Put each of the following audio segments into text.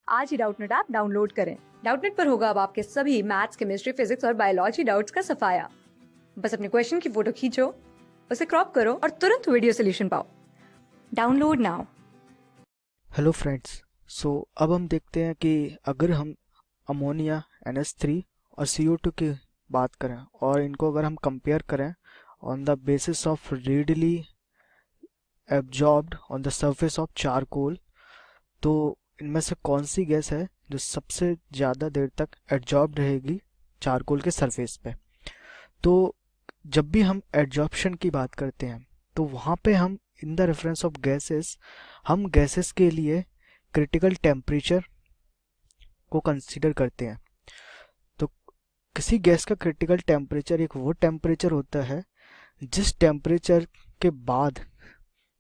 आज ही Doubtnut app download करें। Doubtnut पर होगा अब आपके सभी मैथ्स, केमिस्ट्री, फिजिक्स और बायोलॉजी डाउट्स का सफाया। बस अपने क्वेश्चन की फोटो खींचो, उसे क्रॉप करो और तुरंत वीडियो सोल्यूशन पाओ। Download now. Hello friends. अब हम देखते हैं कि अगर हम अमोनिया NH3 और CO2 की बात करें और इनको अगर हम कंपेयर करें on the basis of readily absorbed on the surface of charcoal, तो इनमें से कौन सी गैस है जो सबसे ज़्यादा देर तक एब्जॉर्ब रहेगी चारकोल के सरफेस पे। तो जब भी हम एब्जॉर्प्शन की बात करते हैं तो वहाँ पे हम in the reference of gases हम गैसेस के लिए क्रिटिकल टेम्परेचर को कंसीडर करते हैं। तो किसी गैस का क्रिटिकल टेम्परेचर एक वो टेम्परेचर होता है जिस टेम्परेचर के बाद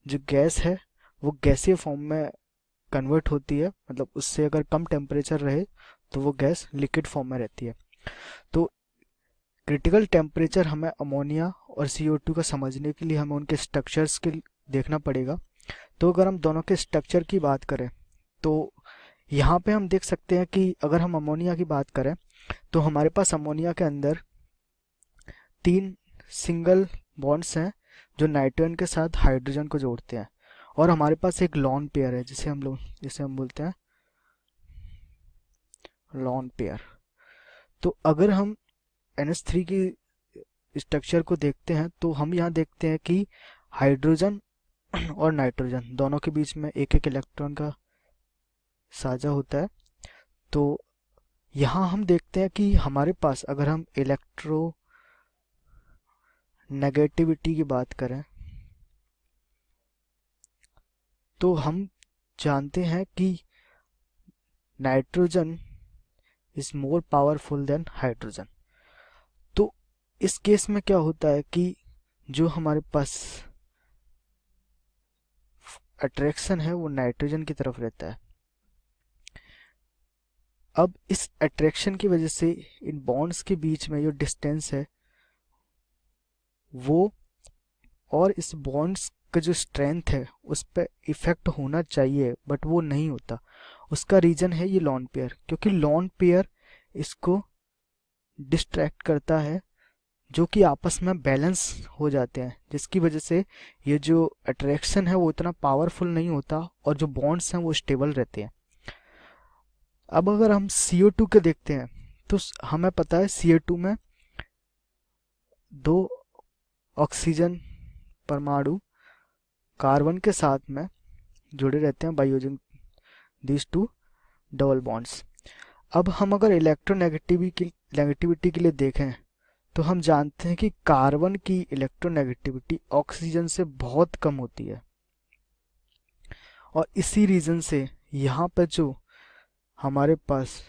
जो गैस है वो गैसीय फॉर्म में कन्वर्ट होती है, मतलब उससे अगर कम टेम्परेचर रहे तो वो गैस लिक्विड फॉर्म में रहती है। तो क्रिटिकल टेम्परेचर हमें अमोनिया और CO2 का समझने के लिए हमें उनके स्ट्रक्चर्स के देखना पड़ेगा। तो अगर हम दोनों के स्ट्रक्चर की बात करें तो यहाँ पे हम देख सकते हैं कि अगर हम अमोनिया की बात करें तो हमारे पास अमोनिया के अंदर 3 सिंगल बॉन्ड्स हैं जो नाइट्रोजन के साथ हाइड्रोजन को जोड़ते हैं, और हमारे पास एक लॉन पेयर है जिसे हम बोलते हैं लॉन पेयर। तो अगर हम NH3 की स्ट्रक्चर को देखते हैं तो हम यहाँ देखते हैं कि हाइड्रोजन और नाइट्रोजन दोनों के बीच में एक एक इलेक्ट्रॉन का साझा होता है। तो यहाँ हम देखते हैं कि हमारे पास अगर हम इलेक्ट्रो नेगेटिविटी की बात करें तो हम जानते हैं कि nitrogen is more powerful than hydrogen. तो इस केस में क्या होता है कि जो हमारे पास अट्रैक्शन है वो नाइट्रोजन की तरफ रहता है। अब इस अट्रैक्शन की वजह से इन बॉन्ड्स के बीच में जो डिस्टेंस है वो, और इस बॉन्ड्स का जो स्ट्रेंथ है उस पर इफेक्ट होना चाहिए बट वो नहीं होता। उसका रीजन है ये लॉन पेयर, क्योंकि लॉन पेयर इसको डिस्ट्रैक्ट करता है जो कि आपस में बैलेंस हो जाते हैं, जिसकी वजह से ये जो अट्रैक्शन है वो इतना पावरफुल नहीं होता और जो बॉन्ड्स हैं वो स्टेबल रहते हैं। अब अगर हम CO2 के देखते हैं तो हमें पता है CO2 में 2 ऑक्सीजन परमाणु कार्बन के साथ में जुड़े रहते हैं by using these 2 double bonds. अब हम अगर इलेक्ट्रोनेगेटिविटी के लिए देखें तो हम जानते हैं कि कार्बन की इलेक्ट्रोनेगेटिविटी ऑक्सीजन से बहुत कम होती है, और इसी रीज़न से यहाँ पर जो हमारे पास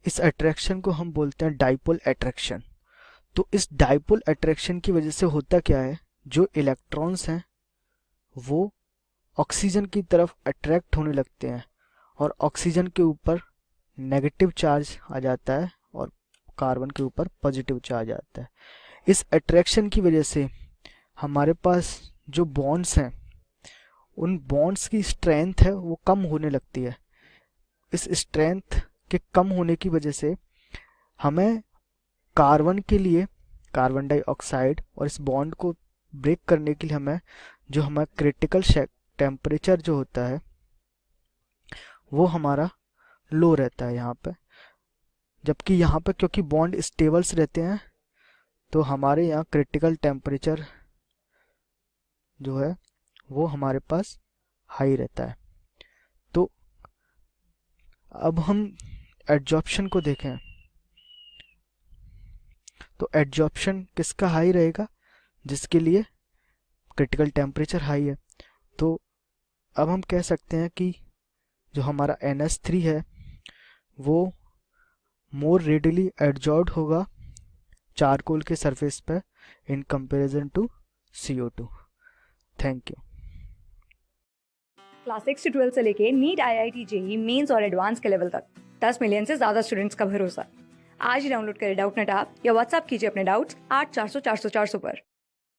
इस अट्रैक्शन को हम बोलते हैं डाइपोल अट्रैक्शन। तो इस डाइपोल अट्रैक्शन की वजह से होता क्या है, जो इलेक्ट्रॉन्स हैं वो ऑक्सीजन की तरफ अट्रैक्ट होने लगते हैं और ऑक्सीजन के ऊपर नेगेटिव चार्ज आ जाता है और कार्बन के ऊपर पॉजिटिव चार्ज आता है। इस अट्रैक्शन की वजह से हमारे पास जो बॉन्ड्स हैं उन बॉन्ड्स की स्ट्रेंथ है वो कम होने लगती है। इस स्ट्रेंथ के कम होने की वजह से हमें कार्बन के लिए कार्बन डाइऑक्साइड और इस बॉन्ड को ब्रेक करने के लिए हमें जो हमारा क्रिटिकल टेम्परेचर जो होता है वो हमारा लो रहता है यहाँ पे। जबकि यहाँ पे क्योंकि बॉन्ड स्टेबल्स रहते हैं तो हमारे यहाँ क्रिटिकल टेम्परेचर जो है वो हमारे पास हाई रहता है। तो अब हम एड्जॉर्प्शन को देखें तो एड्जॉर्प्शन किसका हाई रहेगा, जिसके लिए क्रिटिकल टेम्परेचर हाई है। तो अब हम कह सकते हैं कि जो हमारा NH3 है वो मोर रेडिली एड्जॉर्ब्ड होगा चारकोल के सरफेस पर in comparison to CO2। Thank you. Class 6 से 12 से लेके नीट, IIT, JEE मेंस और एडवांस के लेवल तक 10 मिलियन से ज्यादा स्टूडेंट्स का भरोसा। आज ही डाउनलोड करें डाउटनेट ऐप या व्हाट्सएप कीजिए अपने डाउट्स 8400 400 400 पर।